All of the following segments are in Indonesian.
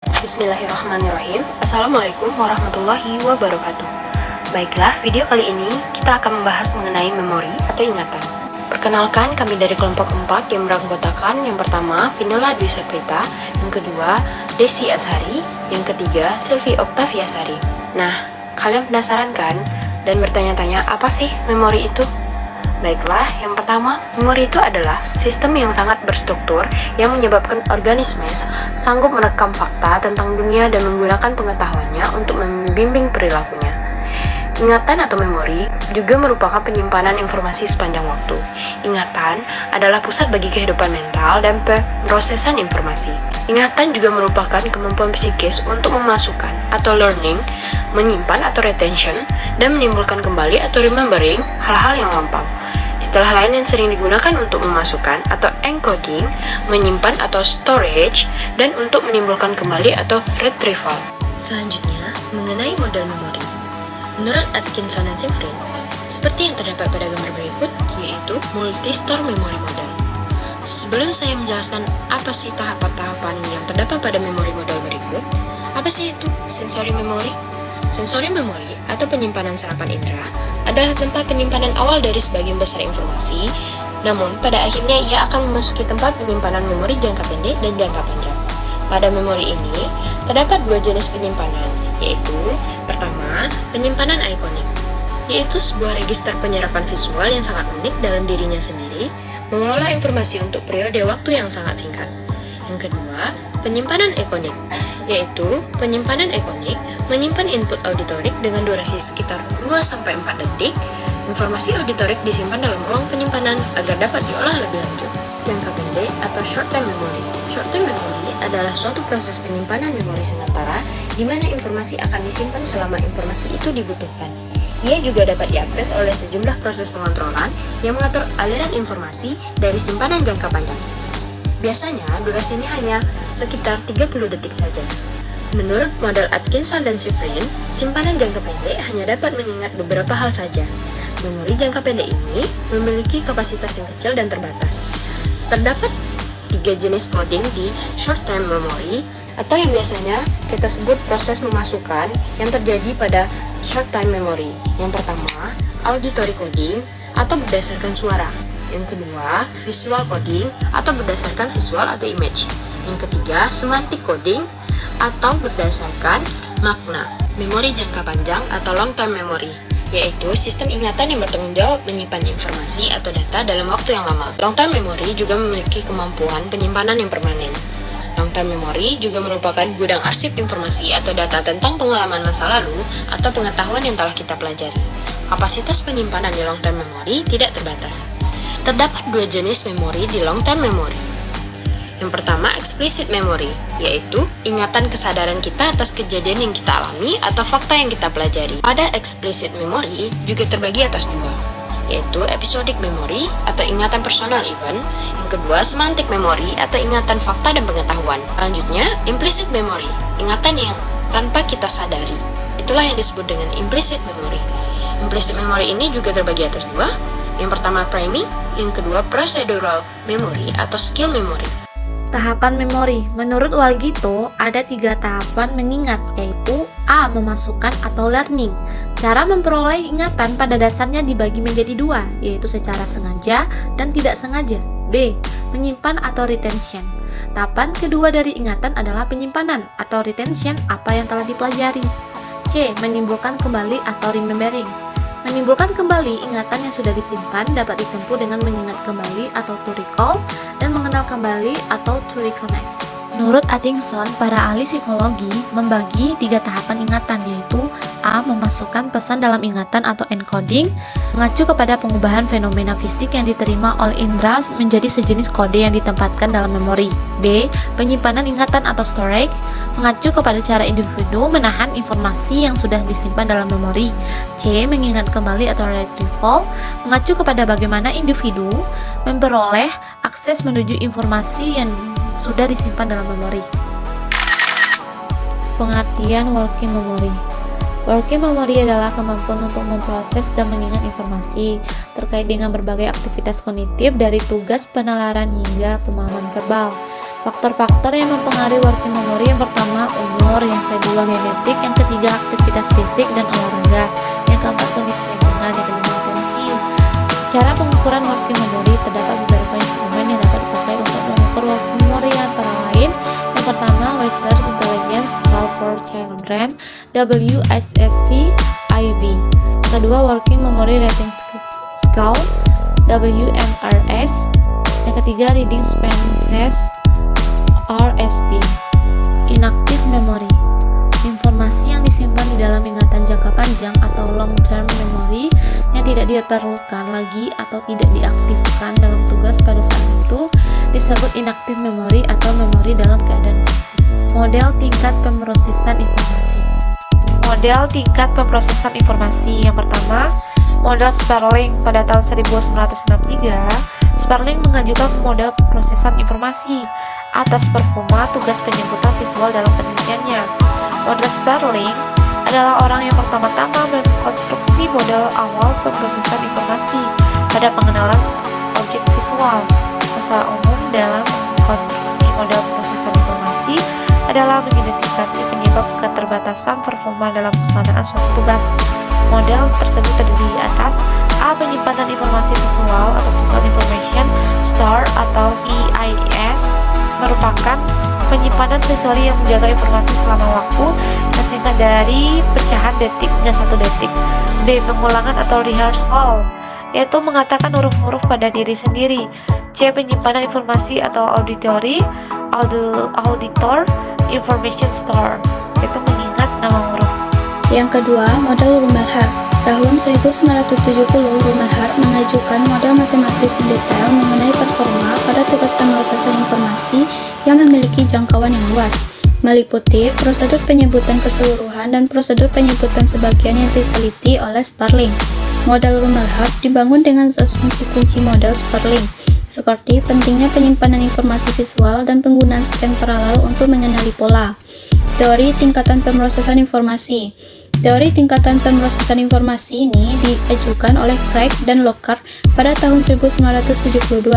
Bismillahirrahmanirrahim. Assalamualaikum warahmatullahi wabarakatuh. Baiklah, video kali ini kita akan membahas mengenai memori atau ingatan. Perkenalkan, kami dari kelompok 4 yang beranggotakan yang pertama, Vinela Dwi Saprita, yang kedua, Desi Azhari, yang ketiga, Sylvie Oktaviasari. Nah, kalian penasaran kan? Dan bertanya-tanya, apa sih memori itu? Baiklah, yang pertama, memori itu adalah sistem yang sangat berstruktur yang menyebabkan organisme sanggup merekam fakta tentang dunia dan menggunakan pengetahuannya untuk membimbing perilakunya. Ingatan atau memori juga merupakan penyimpanan informasi sepanjang waktu. Ingatan adalah pusat bagi kehidupan mental dan pemrosesan informasi. Ingatan juga merupakan kemampuan psikis untuk memasukkan atau learning, menyimpan atau retention, dan menimbulkan kembali atau remembering hal-hal yang lampau. Istilah lain yang sering digunakan untuk memasukkan atau encoding, menyimpan atau storage, dan untuk menimbulkan kembali atau retrieval. Selanjutnya, mengenai model memori. Menurut Atkinson dan Shiffrin, seperti yang terdapat pada gambar berikut, yaitu multi-store memory model. Sebelum saya menjelaskan apa sih tahapan-tahapan yang terdapat pada memori model berikut, apa sih itu sensory memory? Sensory memory atau penyimpanan serapan indera adalah tempat penyimpanan awal dari sebagian besar informasi, namun pada akhirnya ia akan memasuki tempat penyimpanan memori jangka pendek dan jangka panjang. Pada memori ini, terdapat dua jenis penyimpanan, yaitu pertama, penyimpanan ikonik, yaitu sebuah register penyerapan visual yang sangat unik dalam dirinya sendiri, mengelola informasi untuk periode waktu yang sangat singkat. Yang kedua, penyimpanan ikonik, yaitu penyimpanan ikonik menyimpan input auditorik dengan durasi sekitar 2-4 detik. Informasi auditorik disimpan dalam ruang penyimpanan agar dapat diolah lebih lanjut. Jangka pendek atau short-term memory. Short-term memory adalah suatu proses penyimpanan memori sementara di mana informasi akan disimpan selama informasi itu dibutuhkan. Ia juga dapat diakses oleh sejumlah proses pengontrolan yang mengatur aliran informasi dari simpanan jangka panjang. Biasanya, durasinya hanya sekitar 30 detik saja. Menurut model Atkinson dan Shiffrin, simpanan jangka pendek hanya dapat mengingat beberapa hal saja. Memori jangka pendek ini memiliki kapasitas yang kecil dan terbatas. Terdapat 3 jenis coding di short-term memory, atau yang biasanya kita sebut proses memasukkan yang terjadi pada short-term memory. Yang pertama, auditory coding atau berdasarkan suara. Yang kedua, visual coding atau berdasarkan visual atau image. Yang ketiga, semantic coding atau berdasarkan makna. Memori jangka panjang atau long-term memory, yaitu sistem ingatan yang bertanggung jawab menyimpan informasi atau data dalam waktu yang lama. Long-term memory juga memiliki kemampuan penyimpanan yang permanen. Long-term memory juga merupakan gudang arsip informasi atau data tentang pengalaman masa lalu atau pengetahuan yang telah kita pelajari. Kapasitas penyimpanan di long-term memory tidak terbatas. Terdapat 2 jenis memori di long-term memory. Yang pertama, explicit memory, yaitu ingatan kesadaran kita atas kejadian yang kita alami atau fakta yang kita pelajari. Pada explicit memory juga terbagi atas 2, yaitu episodic memory atau ingatan personal event. Yang kedua, semantic memory atau ingatan fakta dan pengetahuan. Selanjutnya, implicit memory, ingatan yang tanpa kita sadari. Itulah yang disebut dengan implicit memory. Implicit memory ini juga terbagi atas 2. Yang pertama, priming, yang kedua, procedural memory atau skill memory. Tahapan memori. Menurut Walgito, ada 3 tahapan mengingat, yaitu A. Memasukkan atau learning. Cara memperoleh ingatan pada dasarnya dibagi menjadi 2, yaitu secara sengaja dan tidak sengaja. B. Menyimpan atau retention. Tahapan kedua dari ingatan adalah penyimpanan atau retention apa yang telah dipelajari. C. Menimbulkan kembali atau remembering. Menimbulkan kembali ingatan yang sudah disimpan dapat ditempuh dengan mengingat kembali atau to recall, dan mengenal kembali atau to recognize. Menurut Atkinson, para ahli psikologi membagi 3 tahapan ingatan, yaitu A. Memasukkan pesan dalam ingatan atau encoding, mengacu kepada pengubahan fenomena fisik yang diterima oleh indera menjadi sejenis kode yang ditempatkan dalam memori. B. Penyimpanan ingatan atau storage, mengacu kepada cara individu menahan informasi yang sudah disimpan dalam memori. C. Mengingat kembali atau retrieval, mengacu kepada bagaimana individu memperoleh akses menuju informasi yang sudah disimpan dalam memori. Pengertian working memory. Working memory adalah kemampuan untuk memproses dan mengingat informasi terkait dengan berbagai aktivitas kognitif dari tugas penalaran hingga pemahaman verbal. Faktor-faktor yang mempengaruhi working memory yang pertama umur, yang kedua genetik, yang ketiga aktivitas fisik dan olahraga, yang keempat kondisi lingkungan, yang kelima atensi. Cara pengukuran working memory terdapat beberapa instrumen yang dapat dipakai untuk mengukur working memory, antara lain yang pertama Wechsler's Intelligence Scale for Children (WSSC-IV), yang kedua Working Memory Rating Scale (WMRS), yang ketiga Reading Span Test (RST). Inactive Memory, informasi yang disimpan di dalam ingatan jangka panjang atau long term memory yang tidak diperlukan lagi atau tidak diaktifkan dalam tugas pada saat itu disebut inactive memory atau memori dalam keadaan fiksi. Model tingkat pemrosesan informasi. Model tingkat pemrosesan informasi yang pertama, model Sperling. Pada tahun 1963, Sperling mengajukan model pemrosesan informasi atas Perfuma tugas penyebutan visual dalam penelitiannya. Model Sperling adalah orang yang pertama-tama mengkonstruksi model awal pemrosesan informasi pada pengenalan objek visual. Masalah umum dalam konstruksi model pemrosesan informasi adalah mengidentifikasi penyebab keterbatasan Perfuma dalam pelaksanaan suatu tugas. Model tersebut terdiri atas A. Penyimpanan informasi visual atau Visual Information Store atau VIS merupakan penyimpanan tersori yang menjaga informasi selama waktu yang singkat dari pecahan detik hingga 1 detik. B. Pengulangan atau rehearsal, yaitu mengatakan huruf-huruf pada diri sendiri. C. Penyimpanan informasi atau auditor information store, yaitu mengingat nama huruf. Yang kedua, model Rumelhart. Tahun 1970, Rumelhart mengajukan model matematis detail mengenai performa pada tugas pemrosesan informasi yang memiliki jangkauan yang luas, meliputi prosedur penyebutan keseluruhan dan prosedur penyebutan sebagian yang diteliti oleh Sperling. Model Rumelhart dibangun dengan asumsi kunci model Sperling, seperti pentingnya penyimpanan informasi visual dan penggunaan scan paralel untuk mengenali pola. Teori tingkatan pemrosesan informasi. Teori tingkatan pemrosesan informasi ini diajukan oleh Craig dan Lockhart pada tahun 1972.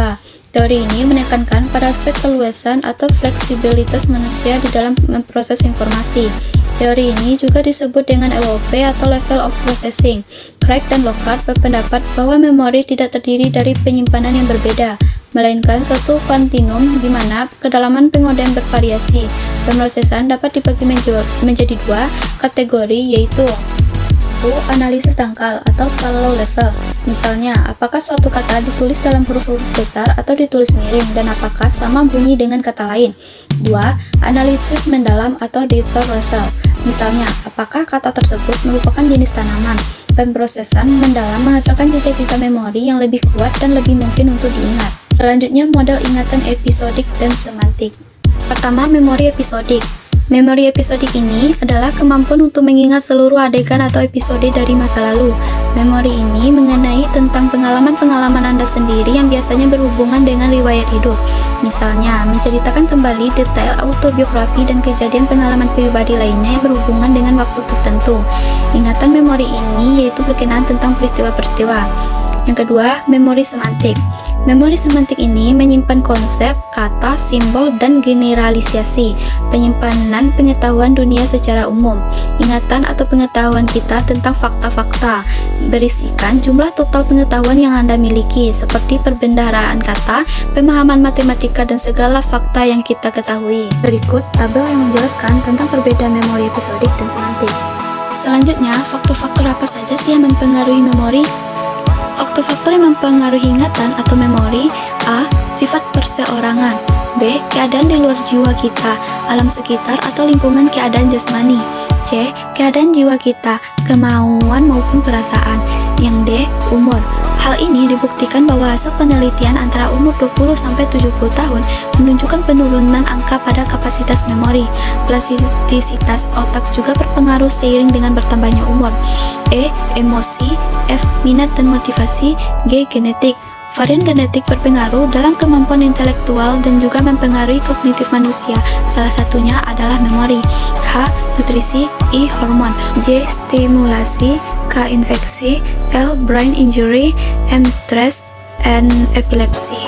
Teori ini menekankan pada aspek keluasan atau fleksibilitas manusia di dalam memproses informasi. Teori ini juga disebut dengan LOP atau Level of Processing. Craig dan Lockhart berpendapat bahwa memori tidak terdiri dari penyimpanan yang berbeda, melainkan suatu kontinum di mana kedalaman pengodean bervariasi. Pemrosesan dapat dibagi menjadi 2 kategori, yaitu analisis dangkal atau shallow level. Misalnya, apakah suatu kata ditulis dalam huruf-huruf besar atau ditulis miring dan apakah sama bunyi dengan kata lain. 2. Analisis mendalam atau deeper level. Misalnya, apakah kata tersebut merupakan jenis tanaman. Pemrosesan mendalam menghasilkan jejak-jejak memori yang lebih kuat dan lebih mungkin untuk diingat. Selanjutnya, model ingatan episodik dan semantik. Pertama, memori episodik. Memori episodik ini adalah kemampuan untuk mengingat seluruh adegan atau episode dari masa lalu. Memori ini mengenai tentang pengalaman-pengalaman Anda sendiri yang biasanya berhubungan dengan riwayat hidup. Misalnya, menceritakan kembali detail autobiografi dan kejadian pengalaman pribadi lainnya yang berhubungan dengan waktu tertentu. Ingatan memori ini yaitu berkenaan tentang peristiwa-peristiwa. Yang kedua, memori semantik. Memori semantik ini menyimpan konsep, kata, simbol, dan generalisasi, penyimpanan pengetahuan dunia secara umum, ingatan atau pengetahuan kita tentang fakta-fakta, berisikan jumlah total pengetahuan yang Anda miliki, seperti perbendaharaan kata, pemahaman matematika, dan segala fakta yang kita ketahui. Berikut tabel yang menjelaskan tentang perbedaan memori episodik dan semantik. Selanjutnya, faktor-faktor apa saja sih yang mempengaruhi memori? Faktor-faktor yang mempengaruhi ingatan atau memori: A. Sifat perseorangan. B. Keadaan di luar jiwa kita, alam sekitar atau lingkungan keadaan jasmani. C. Keadaan jiwa kita, kemauan maupun perasaan. Yang D. Umur. Hal ini dibuktikan bahwa hasil penelitian antara umur 20-70 tahun menunjukkan penurunan angka pada kapasitas memori. Plastisitas otak juga berpengaruh seiring dengan bertambahnya umur. E. Emosi. F. Minat dan motivasi. G. Genetik. Varian genetik berpengaruh dalam kemampuan intelektual dan juga mempengaruhi kognitif manusia. Salah satunya adalah memori. H. Nutrisi. I. Hormon. J. Stimulasi. K. Infeksi. L. Brain injury. M. Stress and epilepsy.